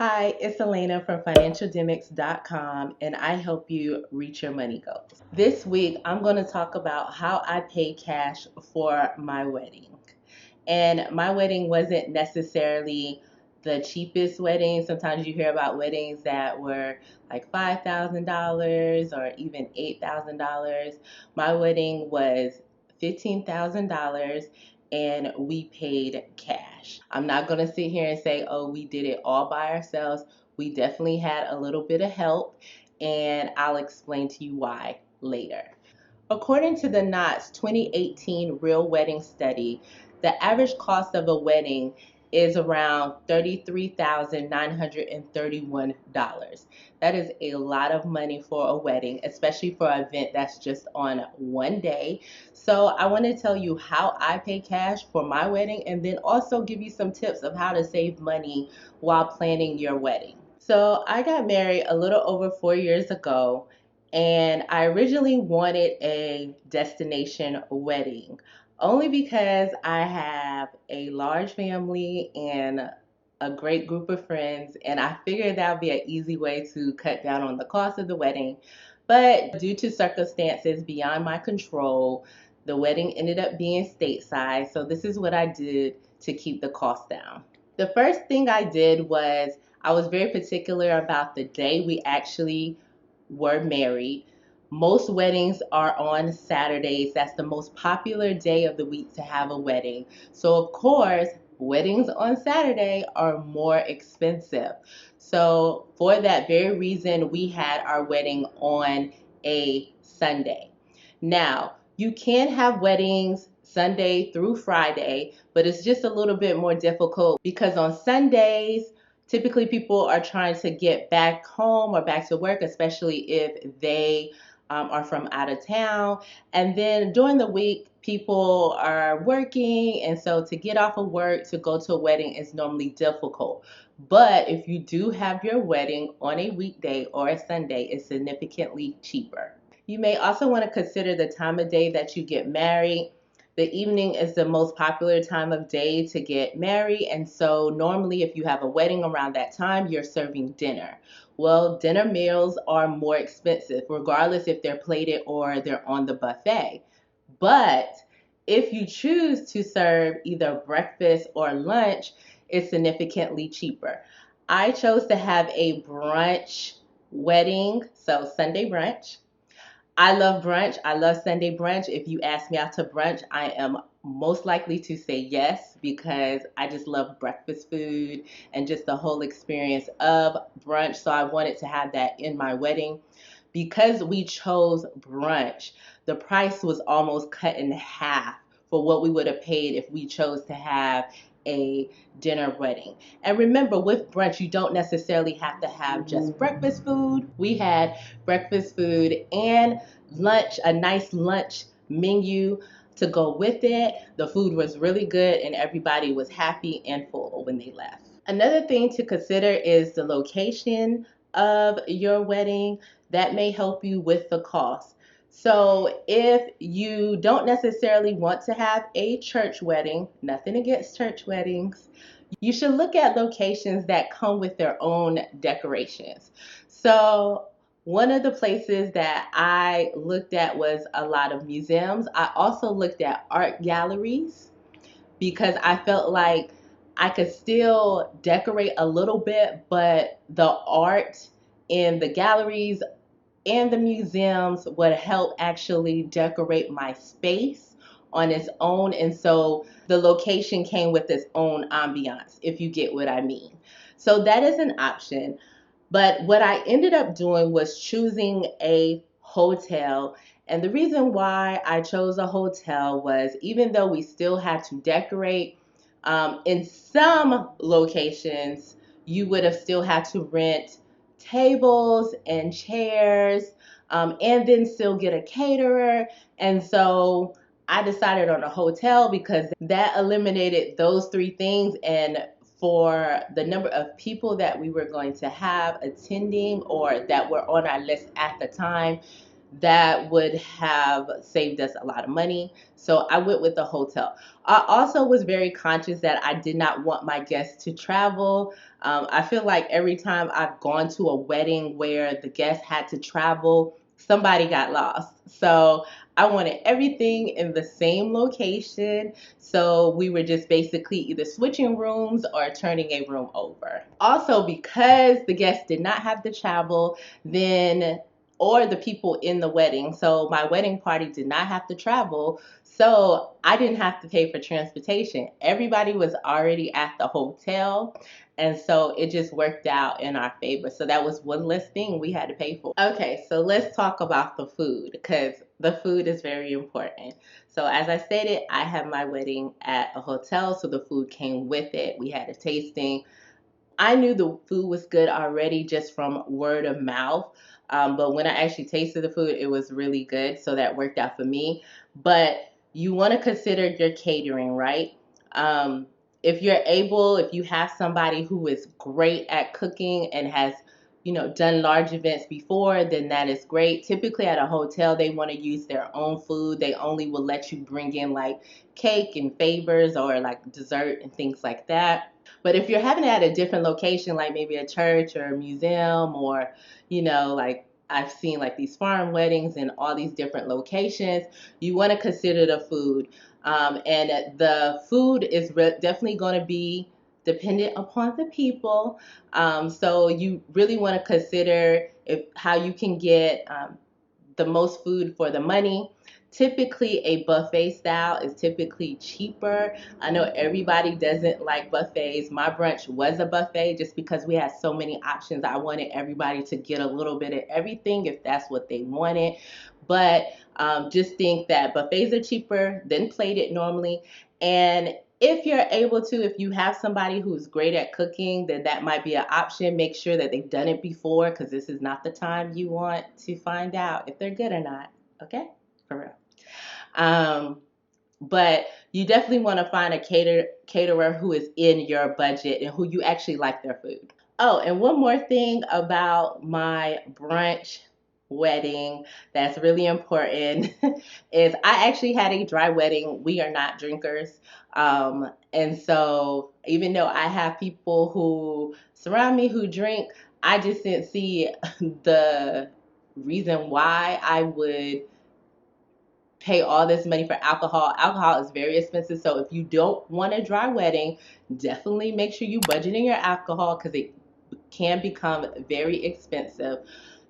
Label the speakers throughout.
Speaker 1: Hi, it's Elena from financialdemics.com, and I help you reach your money goals. This week, I'm going to talk about how I pay cash for my wedding. And my wedding wasn't necessarily the cheapest wedding. Sometimes you hear about weddings that were like $5,000 or even $8,000. My wedding was $15,000 and we paid cash. I'm not going to sit here and say, oh, we did it all by ourselves. We definitely had a little bit of help, and I'll explain to you why later. According to the Knott's 2018 Real Wedding Study, the average cost of a wedding is around $33,931. That is a lot of money for a wedding, especially for an event that's just on one day. So I want to tell you how I pay cash for my wedding and then also give you some tips of how to save money while planning your wedding. So I got married a little over 4 years ago, and I originally wanted a destination wedding only because I have a large family and a great group of friends, and I figured that would be an easy way to cut down on the cost of the wedding. But due to circumstances beyond my control, the wedding ended up being stateside, so this is what I did to keep the cost down. The first thing I did was I was very particular about the day we actually were married. Most weddings are on Saturdays. That's the most popular day of the week to have a wedding. So, of course, weddings on Saturday are more expensive. So, for that very reason, we had our wedding on a Sunday. Now, you can have weddings Sunday through Friday, but it's just a little bit more difficult because on Sundays, typically people are trying to get back home or back to work, especially if they are from out of town. And then during the week, people are working. And so to get off of work to go to a wedding is normally difficult. But if you do have your wedding on a weekday or a Sunday, it's significantly cheaper. You may also want to consider the time of day that you get married. The evening is the most popular time of day to get married, and so normally, if you have a wedding around that time, you're serving dinner. Well, dinner meals are more expensive, regardless if they're plated or they're on the buffet. But if you choose to serve either breakfast or lunch, it's significantly cheaper. I chose to have a brunch wedding, so Sunday brunch. I love brunch. I love Sunday brunch. If you ask me out to brunch, I am most likely to say yes because I just love breakfast food and just the whole experience of brunch. So I wanted to have that in my wedding. Because we chose brunch, the price was almost cut in half for what we would have paid if we chose to have a dinner wedding. And remember, with brunch, you don't necessarily have to have just breakfast food. We had breakfast food and lunch, a nice lunch menu to go with it. The food was really good and everybody was happy and full when they left. Another thing to consider is the location of your wedding. That may help you with the cost. So, if you don't necessarily want to have a church wedding, nothing against church weddings, you should look at locations that come with their own decorations. So, one of the places that I looked at was a lot of museums. I also looked at art galleries because I felt like I could still decorate a little bit, but the art in the galleries and the museums would help actually decorate my space on its own. And so the location came with its own ambiance, if you get what I mean. So that is an option. But what I ended up doing was choosing a hotel. And the reason why I chose a hotel was even though we still had to decorate, in some locations, you would have still had to rent tables and chairs, and then still get a caterer. And so I decided on a hotel because that eliminated those three things. And for the number of people that we were going to have attending or that were on our list at the time, that would have saved us a lot of money. So I went with the hotel. I also was very conscious that I did not want my guests to travel. I feel like every time I've gone to a wedding where the guests had to travel, somebody got lost. So I wanted everything in the same location. So we were just basically either switching rooms or turning a room over. Also, because the guests did not have to travel, then or the people in the wedding. So my wedding party did not have to travel. So I didn't have to pay for transportation. Everybody was already at the hotel. And so it just worked out in our favor. So that was one less thing we had to pay for. Okay, so let's talk about the food because the food is very important. So as I stated, I had my wedding at a hotel, so the food came with it. We had a tasting. I knew the food was good already just from word of mouth. But when I actually tasted the food, it was really good. So that worked out for me. But you want to consider your catering, right? Um, if you're able, if you have somebody who is great at cooking and has, done large events before, then that is great. Typically at a hotel, they want to use their own food. They only will let you bring in like cake and favors or like dessert and things like that. But if you're having it at a different location, like maybe a church or a museum, or, like I've seen like these farm weddings in all these different locations, you want to consider the food. And the food is definitely going to be dependent upon the people. So you really want to consider how you can get the most food for the money. Typically, a buffet style is typically cheaper. I know everybody doesn't like buffets. My brunch was a buffet just because we had so many options. I wanted everybody to get a little bit of everything if that's what they wanted. But just think that buffets are cheaper than plated normally. And if you're able to, if you have somebody who's great at cooking, then that might be an option. Make sure that they've done it before because this is not the time you want to find out if they're good or not. Okay? For real. Um, but you definitely want to find a caterer who is in your budget and who you actually like their food. Oh, and one more thing about my brunch wedding that's really important is I actually had a dry wedding. We are not drinkers. And so even though I have people who surround me who drink, I just didn't see the reason why I would pay all this money for alcohol. Alcohol is very expensive. So if you don't want a dry wedding, definitely make sure you budget in your alcohol because it can become very expensive.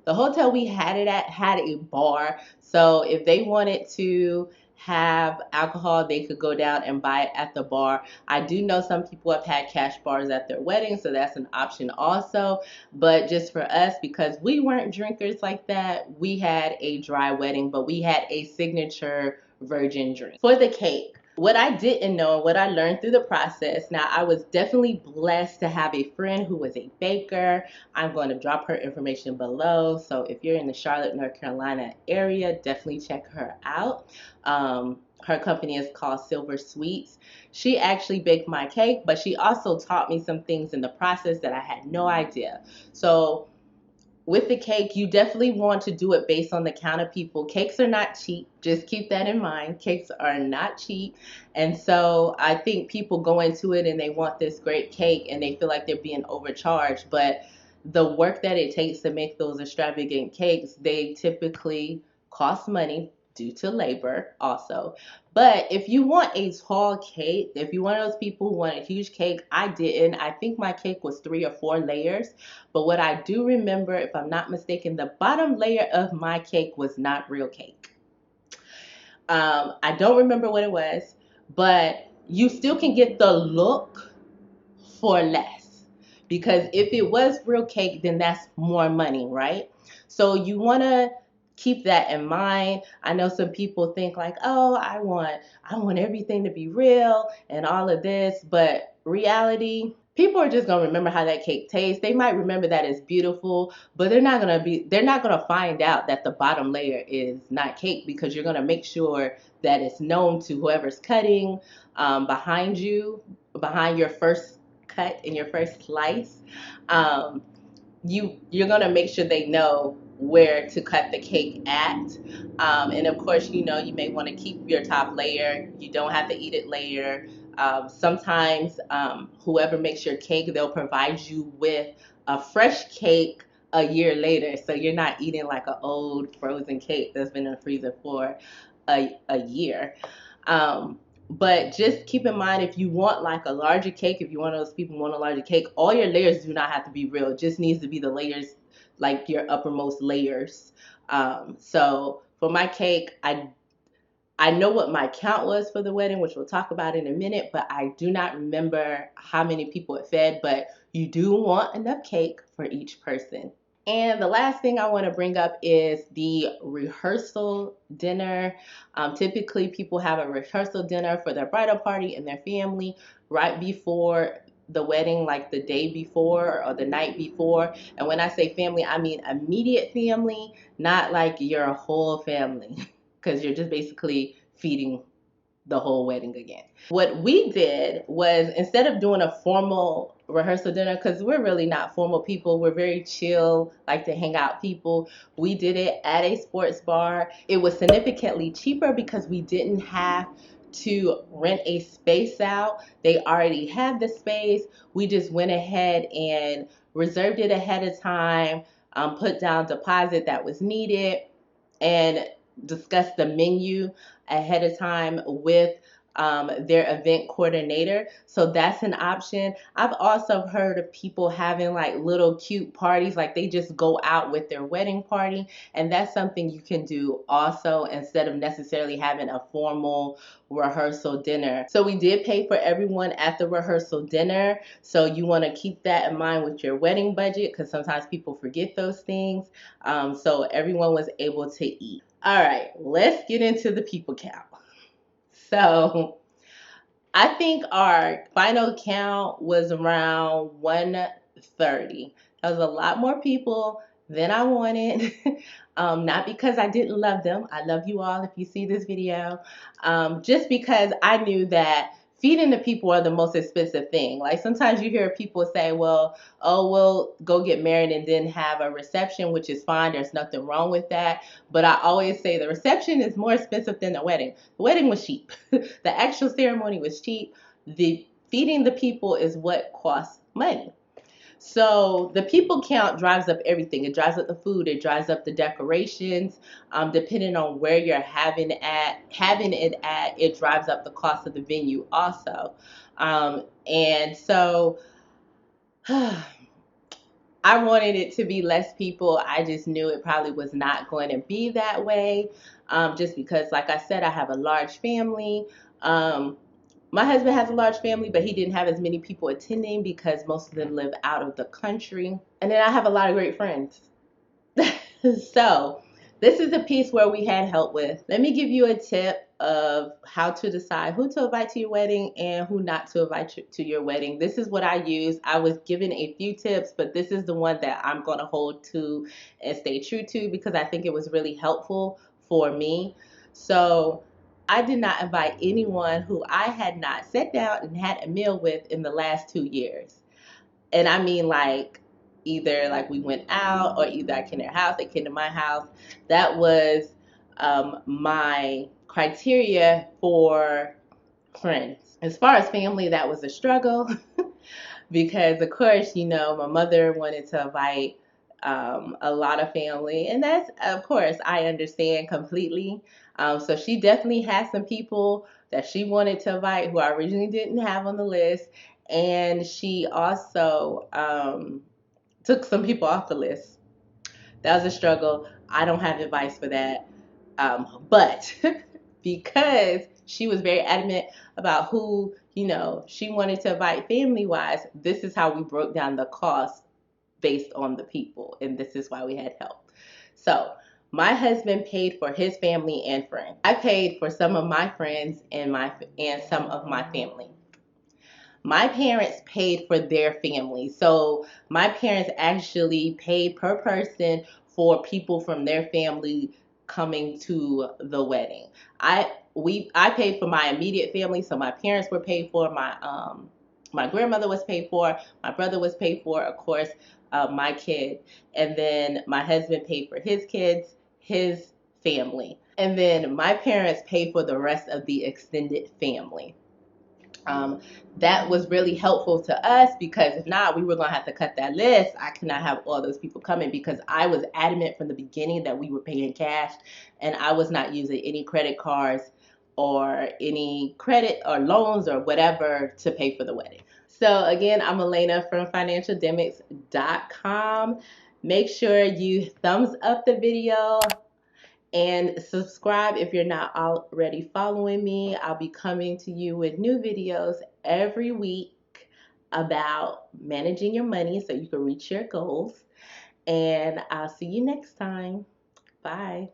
Speaker 1: The hotel we had it at had a bar, so if they wanted to have alcohol, they could go down and buy it at the bar. I do know some people have had cash bars at their weddings, so that's an option also. But just for us, because we weren't drinkers like that, we had a dry wedding, but we had a signature virgin drink. For the cake, what I didn't know and what I learned through the process, now I was definitely blessed to have a friend who was a baker. I'm going to drop her information below. So if you're in the Charlotte, North Carolina area, definitely check her out. Her company is called Silver Sweets. She actually baked my cake, but she also taught me some things in the process that I had no idea. So with the cake, you definitely want to do it based on the count of people. Cakes are not cheap. Just keep that in mind. Cakes are not cheap. And so I think people go into it and they want this great cake and they feel like they're being overcharged. But the work that it takes to make those extravagant cakes, they typically cost money due to labor also. But if you want a tall cake, if you're one of those people who want a huge cake, I didn't. I think my cake was 3 or 4 layers. But what I do remember, if I'm not mistaken, the bottom layer of my cake was not real cake. I don't remember what it was, but you still can get the look for less. Because if it was real cake, then that's more money, right? So you want to keep that in mind. I know some people think like, "Oh, I want everything to be real and all of this," but reality, people are just going to remember how that cake tastes. They might remember that it's beautiful, but they're not going to find out that the bottom layer is not cake because you're going to make sure that it's known to whoever's cutting behind you, behind your first cut in your first slice. Um, you're gonna make sure they know where to cut the cake at. And of course, you know, you may want to keep your top layer. You don't have to eat it later. Sometimes, whoever makes your cake, they'll provide you with a fresh cake a year later. So you're not eating like an old frozen cake that's been in the freezer for a year. Um, but just keep in mind, if you want like a larger cake, if you're one of those people who want a larger cake, all your layers do not have to be real. It just needs to be the layers, like your uppermost layers. So for my cake, I know what my count was for the wedding, which we'll talk about in a minute, but I do not remember how many people it fed. But you do want enough cake for each person. And the last thing I want to bring up is the rehearsal dinner. Typically, people have a rehearsal dinner for their bridal party and their family right before the wedding, like the day before or the night before. And when I say family, I mean immediate family, not like your whole family, because you're just basically feeding the whole wedding again. What we did was, instead of doing a formal rehearsal dinner, because we're really not formal people, we're very chill, like to hang out people, we did it at a sports bar. It was significantly cheaper because we didn't have to rent a space out. They already had the space. We just went ahead and reserved it ahead of time, put down deposit that was needed, and discuss the menu ahead of time with their event coordinator. So that's an option. I've also heard of people having like little cute parties, like they just go out with their wedding party. And that's something you can do also, instead of necessarily having a formal rehearsal dinner. So we did pay for everyone at the rehearsal dinner. So you want to keep that in mind with your wedding budget, because sometimes people forget those things. So everyone was able to eat. All right, let's get into the people count. So I think our final count was around 130. That was a lot more people than I wanted. Not because I didn't love them. I love you all if you see this video. Just because I knew that feeding the people are the most expensive thing. Like sometimes you hear people say, well, oh, we'll go get married and then have a reception, which is fine. There's nothing wrong with that. But I always say the reception is more expensive than the wedding. The wedding was cheap. The actual ceremony was cheap. The feeding the people is what costs money. So the people count drives up everything. It drives up the food. It drives up the decorations. Depending on where you're having it at, it drives up the cost of the venue also. And so I wanted it to be less people. I just knew it probably was not going to be that way. Just because, like I said, I have a large family. Um, my husband has a large family, but he didn't have as many people attending because most of them live out of the country. And then I have a lot of great friends. So this is a piece where we had help with. Let me give you a tip of how to decide who to invite to your wedding and who not to invite to your wedding. This is what I use. I was given a few tips, but this is the one that I'm going to hold to and stay true to because I think it was really helpful for me. So I did not invite anyone who I had not sat down and had a meal with in the last 2 years. And I mean, like, either like we went out or either I came to their house, they came to my house. That was my criteria for friends. As far as family, that was a struggle because, of course, you know, my mother wanted to invite a lot of family, and that's, of course, I understand completely. So she definitely had some people that she wanted to invite who I originally didn't have on the list, and she also took some people off the list. That was a struggle. I don't have advice for that. But because she was very adamant about who, you know, she wanted to invite family wise, this is how we broke down the cost based on the people. And this is why we had help. So my husband paid for his family and friends. I paid for some of my friends and some of my family. My parents paid for their family. So my parents actually paid per person for people from their family coming to the wedding. I paid for my immediate family, so my parents were paid for, my grandmother was paid for, my brother was paid for, of course, my kid, and then my husband paid for his kids, his family, and then my parents paid for the rest of the extended family. Um, that was really helpful to us because if not, we were going to have to cut that list. I could not have all those people coming because I was adamant from the beginning that we were paying cash and I was not using any credit cards or any credit or loans or whatever to pay for the wedding. So again, I'm Elena from financialdemics.com. Make sure you thumbs up the video and subscribe if you're not already following me. I'll be coming to you with new videos every week about managing your money so you can reach your goals. And I'll see you next time. Bye.